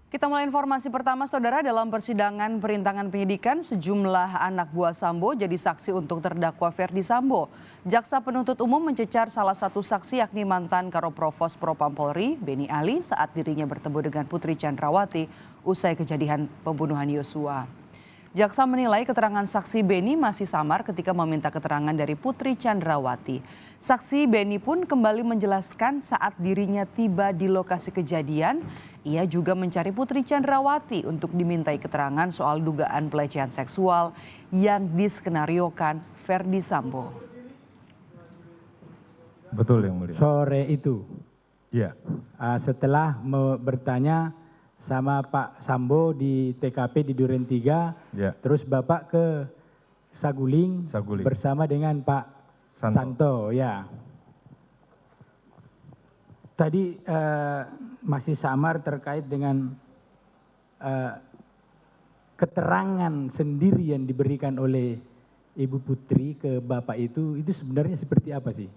Kita mulai informasi pertama, Saudara. Dalam persidangan perintangan penyidikan, sejumlah anak buah Sambo jadi saksi untuk terdakwa Ferdi Sambo. Jaksa penuntut umum mencecar salah satu saksi yakni mantan Karoprovos Propam Polri, Beni Ali, saat dirinya bertemu dengan Putri Chandrawati usai kejadian pembunuhan Yosua. Jaksa menilai keterangan saksi Beni masih samar ketika meminta keterangan dari Putri Chandrawati. Saksi Beni pun kembali menjelaskan saat dirinya tiba di lokasi kejadian, ia juga mencari Putri Chandrawati untuk dimintai keterangan soal dugaan pelecehan seksual yang diskenariokan Ferdi Sambo. Betul, Yang Mulia. Sore itu, Iya. setelah bertanya sama Pak Sambo di TKP di Duren 3, Ya. terus Bapak ke Saguling, bersama dengan Pak Santo. Ya. Tadi masih samar terkait dengan keterangan sendiri yang diberikan oleh Ibu Putri ke Bapak itu sebenarnya seperti apa sih?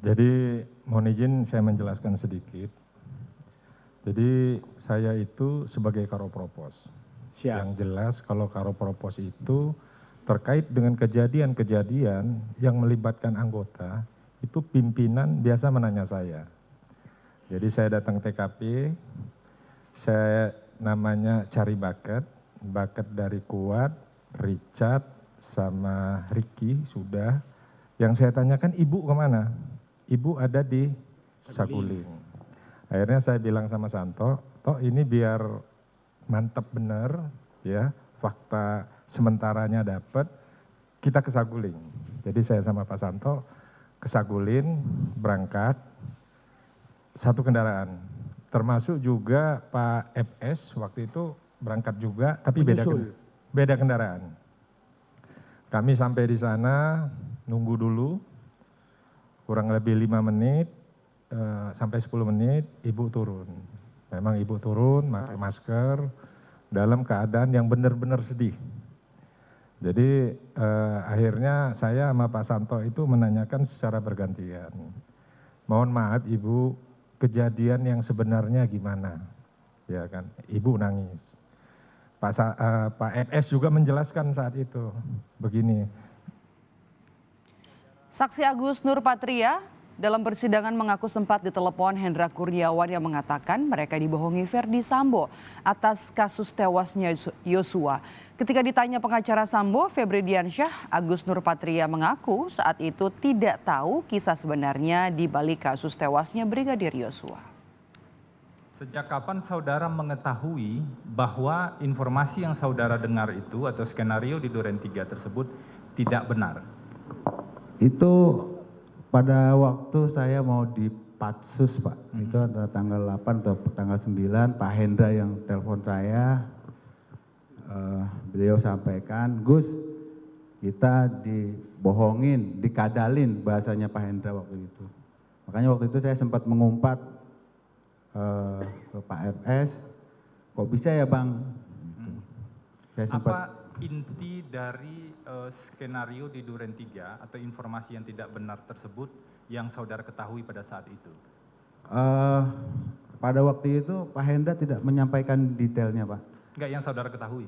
Jadi mohon izin saya menjelaskan sedikit. Jadi saya itu sebagai Karopropos. Yang jelas kalau Karopropos itu terkait dengan kejadian-kejadian yang melibatkan anggota, itu pimpinan biasa menanya saya. Jadi saya datang TKP, saya namanya cari baket dari Kuat, Richard, sama Ricky sudah. Yang saya tanyakan, ibu kemana? Ibu ada di Saguling. Akhirnya saya bilang sama Santo, toh ini biar mantap benar, ya fakta sementaranya dapat, kita ke Saguling. Jadi saya sama Pak Santo ke Saguling, berangkat satu kendaraan, termasuk juga Pak FS waktu itu berangkat juga, tapi beda kendaraan. Kami sampai di sana nunggu dulu, kurang lebih 5 menit. Sampai 10 menit ibu turun. Memang ibu turun pakai masker dalam keadaan yang benar-benar sedih. Jadi akhirnya saya sama Pak Santo itu menanyakan secara bergantian. Mohon maaf ibu, kejadian yang sebenarnya gimana? Ya kan, ibu nangis. Pak FS juga menjelaskan saat itu begini. Saksi Agus Nurpatria dalam persidangan mengaku sempat ditelepon Hendra Kurniawan yang mengatakan mereka dibohongi Ferdi Sambo atas kasus tewasnya Yosua. Ketika ditanya pengacara Sambo, Febri Diansyah, Agus Nurpatria mengaku saat itu tidak tahu kisah sebenarnya di balik kasus tewasnya Brigadir Yosua. Sejak kapan saudara mengetahui bahwa informasi yang saudara dengar itu atau skenario di Duren 3 tersebut tidak benar? Itu pada waktu saya mau di Patsus, Pak. Itu adalah tanggal 8 atau tanggal 9, Pak Hendra yang telepon saya. Beliau sampaikan, Gus, kita dibohongin, dikadalin bahasanya Pak Hendra waktu itu. Makanya waktu itu saya sempat mengumpat ke Pak FS, kok bisa ya Bang? Saya sempat, apa inti dari skenario di Duren 3 atau informasi yang tidak benar tersebut yang saudara ketahui pada saat itu? Pada waktu itu Pak Hendra tidak menyampaikan detailnya, Pak. Enggak, yang saudara ketahui?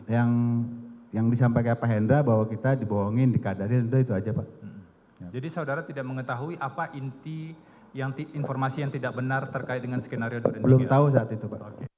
Yang disampaikan Pak Hendra bahwa kita dibohongin, dikadarin, itu aja, Pak. Jadi saudara tidak mengetahui apa inti yang informasi yang tidak benar terkait dengan skenario Duren 3? Belum tahu saat itu, Pak. Oke.